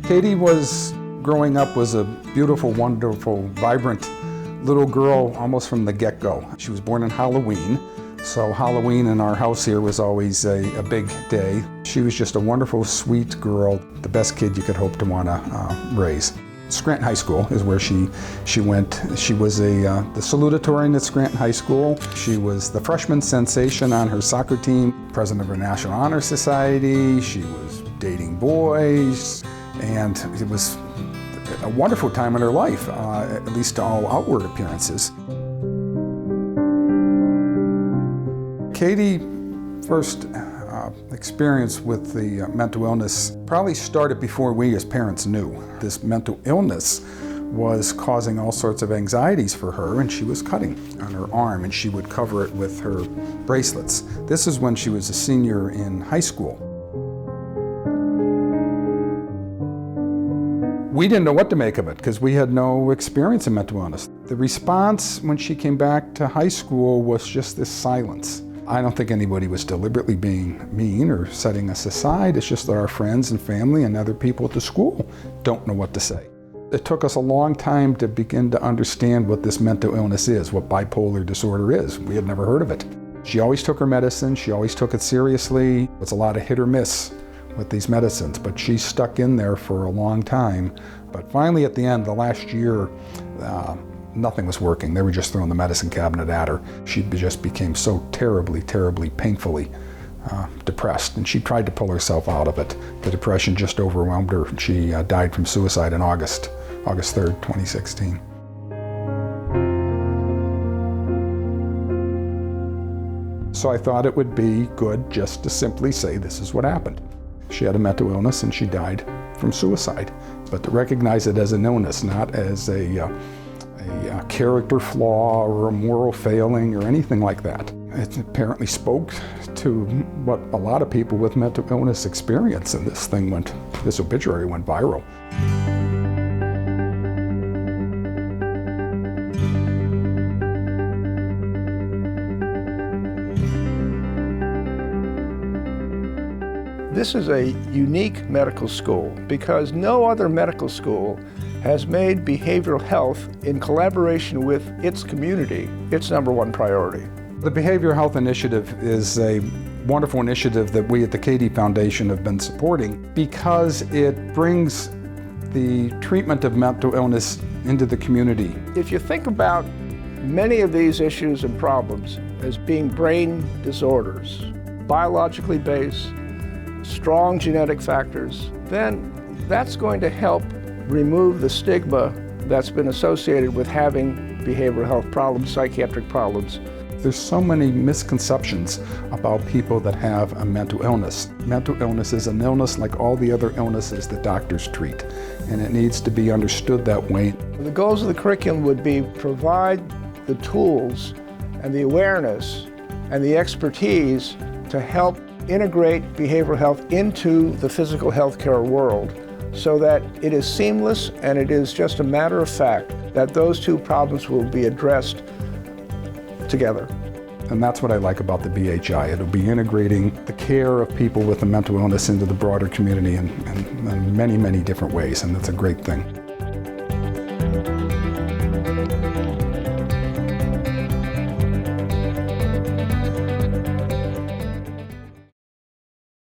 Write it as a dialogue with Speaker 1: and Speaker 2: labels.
Speaker 1: Katie was, growing up, was a beautiful, wonderful, vibrant little girl almost from the get-go. She was born on Halloween, so Halloween in our house here was always a big day. She was just a wonderful, sweet girl, the best kid you could hope to want to raise. Scranton High School is where she went. She was the salutatorian at Scranton High School. She was the freshman sensation on her soccer team, president of her National Honor Society. She was dating boys, and it was a wonderful time in her life, at least to all outward appearances. Katie first experience with the mental illness probably started before we as parents knew. This mental illness was causing all sorts of anxieties for her, and she was cutting on her arm, and she would cover it with her bracelets. This is when she was a senior in high school. We didn't know what to make of it because we had no experience in mental illness. The response when she came back to high school was just this silence. I don't think anybody was deliberately being mean or setting us aside. It's just that our friends and family and other people at the school don't know what to say. It took us a long time to begin to understand what this mental illness is, what bipolar disorder is. We had never heard of it. She always took her medicine. She always took it seriously. It's a lot of hit or miss with these medicines, but she stuck in there for a long time. But finally at the end, the last year, nothing was working. They were just throwing the medicine cabinet at her. She just became so terribly, terribly, painfully depressed, and she tried to pull herself out of it. The depression just overwhelmed her. She died from suicide in August 3rd, 2016. So I thought it would be good just to simply say this is what happened. She had a mental illness and she died from suicide, but to recognize it as an illness, not as a character flaw or a moral failing or anything like that. It apparently spoke to what a lot of people with mental illness experience, and this obituary went viral.
Speaker 2: This is a unique medical school because no other medical school has made behavioral health, in collaboration with its community, its #1 priority.
Speaker 1: The Behavioral Health Initiative is a wonderful initiative that we at the Katie Foundation have been supporting because it brings the treatment of mental illness into the community.
Speaker 2: If you think about many of these issues and problems as being brain disorders, biologically based, strong genetic factors, then that's going to help remove the stigma that's been associated with having behavioral health problems, psychiatric problems.
Speaker 1: There's so many misconceptions about people that have a mental illness. Mental illness is an illness like all the other illnesses that doctors treat, and it needs to be understood that way.
Speaker 2: The goals of the curriculum would be provide the tools and the awareness and the expertise to help integrate behavioral health into the physical healthcare world so that it is seamless and it is just a matter of fact that those two problems will be addressed together.
Speaker 1: And that's what I like about the BHI. It'll be integrating the care of people with a mental illness into the broader community in many, many different ways, and that's a great thing.